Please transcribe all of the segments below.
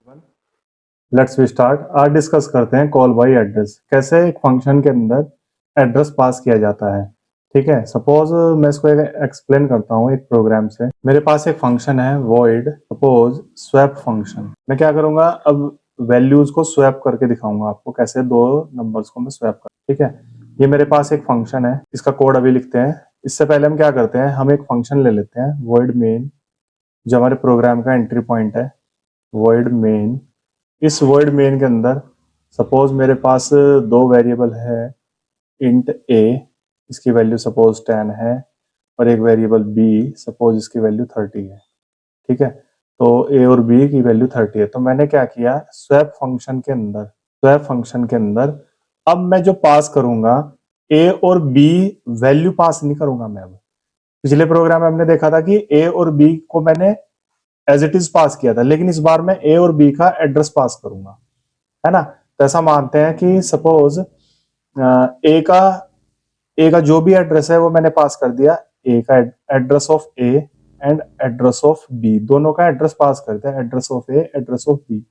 Let's we start. आज discuss करते हैं कॉल बाय एड्रेस, कैसे एक फंक्शन के अंदर एड्रेस पास किया जाता है। ठीक है, सपोज मैं इसको एक्सप्लेन करता हूँ एक प्रोग्राम से। मेरे पास एक फंक्शन है void सपोज स्वैप फंक्शन। मैं क्या करूंगा, अब वैल्यूज को स्वैप करके दिखाऊंगा आपको, कैसे दो नंबर्स को मैं स्वैप कर। ठीक है, ये मेरे पास एक फंक्शन है, इसका कोड अभी लिखते हैं। इससे पहले हम क्या करते हैं, हम एक फंक्शन ले लेते हैं void main, जो हमारे प्रोग्राम का एंट्री पॉइंट है। void main, इस वर्ड मेन के अंदर सपोज मेरे पास दो वेरिएबल है, इंट ए, इसकी वैल्यू सपोज 10 है, और एक वेरिएबल बी, सपोज इसकी वैल्यू 30 है। ठीक है, तो ए और बी की वैल्यू 30 है। तो मैंने क्या किया, स्वैप फंक्शन के अंदर अब मैं जो पास करूंगा, ए और बी वैल्यू पास नहीं करूंगा मैं। अब पिछले प्रोग्राम में हमने देखा था कि ए और बी को मैंने एज इट इज पास किया था, लेकिन इस बार मैं ए और बी का एड्रेस पास करूंगा, है ना। तो ऐसा मानते हैं कि सपोज ए का जो भी एड्रेस है वो मैंने पास कर दिया। ए का address of A and address of B, दोनों का एड्रेस पास करते हैं, address of A, address of B.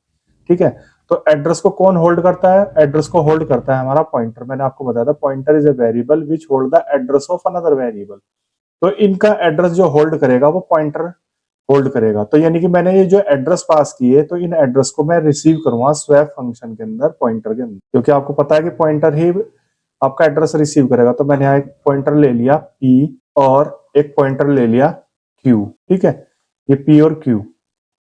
ठीक है, तो एड्रेस को कौन होल्ड करता है, एड्रेस को होल्ड करता है हमारा पॉइंटर। मैंने आपको बताया था pointer is a variable which hold the address of another variable. तो इनका एड्रेस जो होल्ड करेगा वो पॉइंटर होल्ड करेगा। तो यानी कि मैंने ये जो एड्रेस पास किए, तो इन एड्रेस को मैं रिसीव करूंगा स्वैप फंक्शन के अंदर, पॉइंटर के अंदर, क्योंकि आपको पता है कि पॉइंटर ही आपका एड्रेस रिसीव करेगा। तो मैंने यहाँ एक पॉइंटर ले लिया p और एक पॉइंटर ले लिया q। ठीक है, ये p और q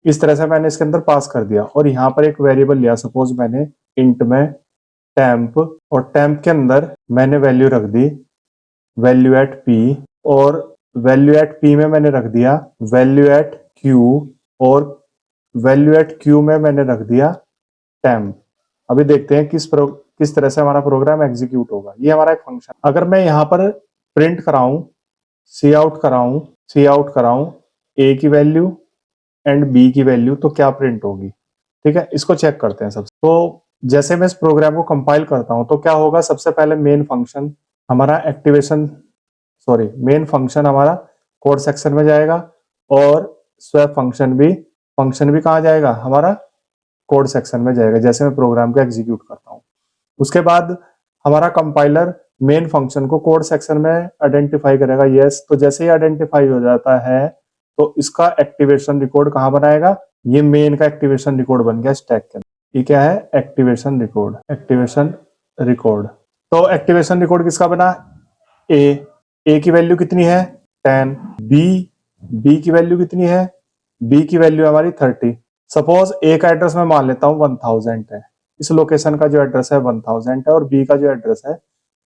इस तरह से मैंने इसके अंदर पास कर दिया। और यहाँ पर एक वेरिएबल लिया, सपोज मैंने इंट में टेम्प, और टेम्प के अंदर मैंने वैल्यू रख दी वैल्यू एट p, और वैल्यू एट p में मैंने रख दिया वैल्यू एट q, और वैल्यू एट q में मैंने रख दिया टेम्प। अभी देखते हैं किस तरह से हमारा प्रोग्राम एग्जीक्यूट होगा। ये हमारा एक फंक्शन, अगर मैं यहाँ पर प्रिंट कराऊं, सी आउट कराऊं ए की वैल्यू एंड बी की वैल्यू, तो क्या प्रिंट होगी। ठीक है, इसको चेक करते हैं सबसे। तो जैसे मैं इस प्रोग्राम को कंपाइल करता हूं, तो क्या होगा, सबसे पहले मेन फंक्शन हमारा कोड सेक्शन में जाएगा, और स्वैप फंक्शन भी कहाँ जाएगा, हमारा कोड सेक्शन में जाएगा, जैसे मैं प्रोग्राम को एग्जीक्यूट करता हूँ। उसके बाद हमारा कंपाइलर मेन फंक्शन को कोड सेक्शन में आइडेंटिफाई करेगा। यस, तो जैसे ही आइडेंटिफाई हो जाता है, तो इसका एक्टिवेशन रिकॉर्ड कहाँ बनाएगा, ये मेन का एक्टिवेशन रिकॉर्ड बन गया स्टैक के अंदर। ये क्या है, एक्टिवेशन रिकॉर्ड। तो एक्टिवेशन रिकॉर्ड किसका बना, ए की वैल्यू कितनी है 10, बी की वैल्यू कितनी है, बी की वैल्यू हमारी 30। सपोज ए का एड्रेस मैं मान लेता हूँ 1000 है, इस लोकेशन का जो एड्रेस है 1000 है, और बी का जो एड्रेस है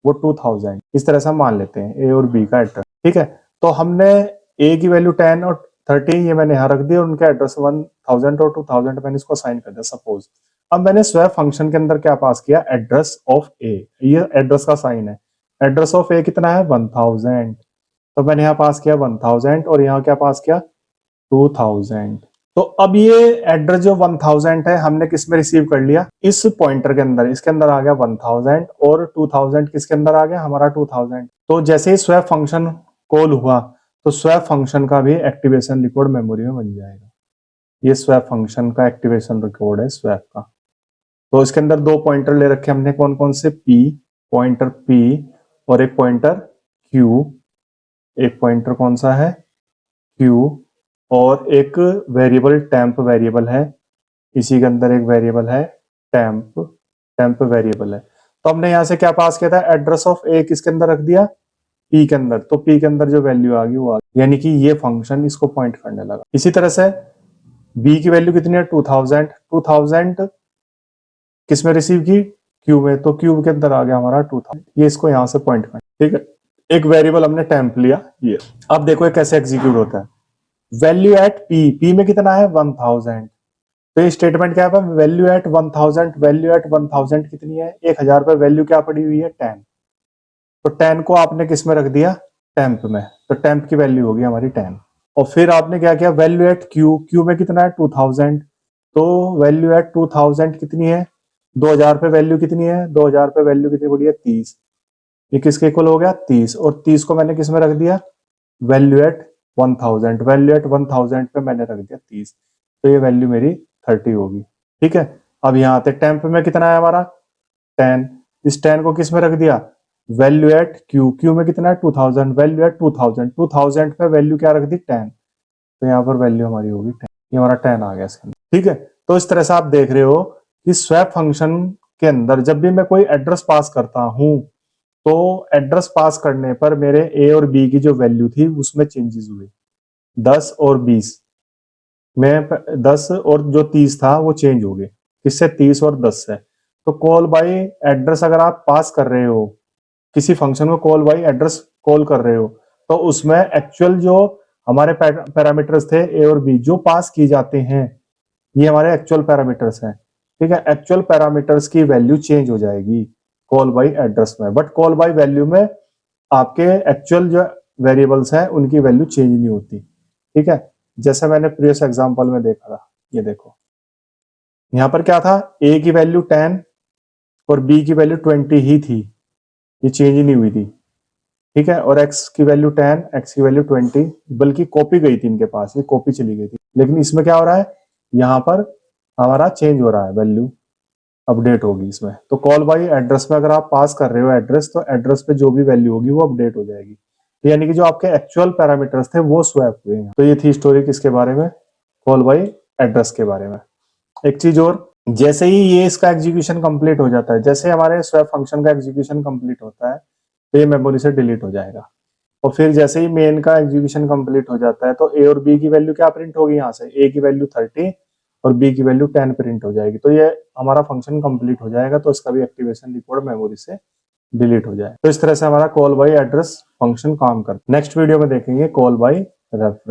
वो 2000। इस तरह से हम मान लेते हैं ए और बी का एड्रेस। ठीक है, तो हमने ए की वैल्यू 10 और 30 ये मैंने यहाँ रख दी, और उनके एड्रेस 1000 और 2000 मैंने इसको साइन कर दिया सपोज। अब मैंने स्वैप फंक्शन के अंदर क्या पास किया, एड्रेस ऑफ ए, ये एड्रेस का साइन है। एड्रेस ऑफ ए कितना है 1000, तो मैंने यहाँ पास किया 1000, और यहाँ क्या पास किया 2000। तो अब ये एड्रेस जो 1000 है हमने किस में रिसीव कर लिया, इस पॉइंटर के अंदर, इसके अंदर आ गया 1000, और 2000 किसके अंदर आ गया, हमारा 2000। तो जैसे ही स्वैप फंक्शन कॉल हुआ, तो स्वैप फंक्शन का भी एक्टिवेशन रिकॉर्ड मेमोरी में बन जाएगा। ये स्वैप फंक्शन का एक्टिवेशन रिकॉर्ड है स्वैप का। तो इसके अंदर दो पॉइंटर ले रखे हमने, कौन कौन से, पॉइंटर p और एक पॉइंटर q। एक पॉइंटर कौन सा है q, और एक वेरिएबल टेम्प वेरिएबल है, इसी के अंदर एक वेरिएबल है टेम्प वेरिएबल है। तो हमने यहां से क्या पास किया था, एड्रेस ऑफ ए किसके अंदर रख दिया, पी के अंदर। तो पी के अंदर जो वैल्यू आ गई वो आ गई, यानी कि ये फंक्शन इसको पॉइंट करने लगा। इसी तरह से बी की वैल्यू कितनी है 2000 किस में रिसीव की, क्यू में, तो क्यूब के अंदर आ गया हमारा 2000। ये इसको यहां से पॉइंट कर, ठीक है, एक वेरिएबल हमने टेम्प लिया ये। अब देखो ये कैसे एग्जीक्यूट होता है, वैल्यू एट पी में कितना है 1000। तो ये स्टेटमेंट क्या है, वैल्यू एट 1000 कितनी है 1000 पे, वैल्यू क्या पड़ी हुई है 10। तो 10 को आपने किस में रख दिया, टेम्प में, तो टेम्प की वैल्यू होगी हमारी 10। और फिर आपने क्या किया, वैल्यू एट क्यू में कितना है 2000, तो वैल्यू एट 2000 कितनी है 2000 पे, वैल्यू कितनी है 2000 पे, वैल्यू कितनी पड़ी है 30। ये किसके इक्वल हो गया 30, और 30 को मैंने किस में रख दिया, वैल्यू एट 1000 पे मैंने रख दिया 30। तो ये वैल्यू मेरी 30 होगी। ठीक है, अब यहाँ आते टेम्प में कितना है हमारा 10, इस 10 को किस में रख दिया, वैल्यू एट क्यू, क्यू में कितना है 2000, वैल्यू एट 2000, 2000 पे वैल्यू क्या रख दी 10, तो यहाँ पर वैल्यू हमारी होगी 10, ये हमारा 10 आ गया इसके अंदर। ठीक है, तो इस तरह से आप देख रहे हो कि स्वैप फंक्शन के अंदर जब भी मैं कोई एड्रेस पास करता हूं तो एड्रेस पास करने पर मेरे ए और बी की जो वैल्यू थी उसमें चेंजेस हुए, 10 और 20 में 10 और जो 30 था वो चेंज हो गए, किससे 30 और 10 से। तो कॉल बाय एड्रेस अगर आप पास कर रहे हो किसी फंक्शन को, कॉल बाय एड्रेस कॉल कर रहे हो, तो उसमें एक्चुअल जो हमारे पैरामीटर्स थे ए और बी जो पास किए जाते हैं, ये हमारे एक्चुअल पैरामीटर्स हैं। ठीक है, एक्चुअल पैरामीटर्स की वैल्यू चेंज हो जाएगी कॉल बाय एड्रेस में, बट कॉल बाय वैल्यू में आपके एक्चुअल जो वेरिएबल्स हैं उनकी वैल्यू चेंज नहीं होती। ठीक है, जैसे मैंने प्रीवियस एग्जांपल में देखा था, ये देखो यहां पर क्या था, ए की वैल्यू 10 और बी की वैल्यू 20 ही थी, ये चेंज ही नहीं हुई थी। ठीक है, और x की वैल्यू 10, x की वैल्यू 20, बल्कि कॉपी गई थी इनके पास, ये कॉपी चली गई थी। लेकिन इसमें क्या हो रहा है, यहाँ पर हमारा चेंज हो रहा है, वैल्यू अपडेट होगी इसमें। तो कॉल बाय एड्रेस में अगर आप पास कर रहे हो एड्रेस, तो एड्रेस पे जो भी वैल्यू होगी वो अपडेट हो जाएगी। तो यानी कि जो आपके एक्चुअल पैरामीटर्स थे वो स्वैप हुए हैं। तो ये थी स्टोरी किसके बारे में, कॉल बाय एड्रेस के बारे में। एक चीज और, जैसे ही ये इसका एग्जीक्यूशन कंप्लीट हो जाता है, जैसे हमारे स्वैप फंक्शन का एग्जीक्यूशन कंप्लीट होता है तो ये मेमोरी से डिलीट हो जाएगा। और फिर जैसे ही मेन का एग्जीक्यूशन कंप्लीट हो जाता है तो ए और बी की वैल्यू क्या प्रिंट होगी, यहाँ से ए की वैल्यू 30 और बी की वैल्यू 10 प्रिंट हो जाएगी। तो ये हमारा फंक्शन कंप्लीट हो जाएगा, तो इसका भी एक्टिवेशन रिकॉर्ड मेमोरी से डिलीट हो जाए। तो इस तरह से हमारा कॉल बाय एड्रेस फंक्शन काम करता है। नेक्स्ट वीडियो में देखेंगे कॉल बाय रेफरेंस।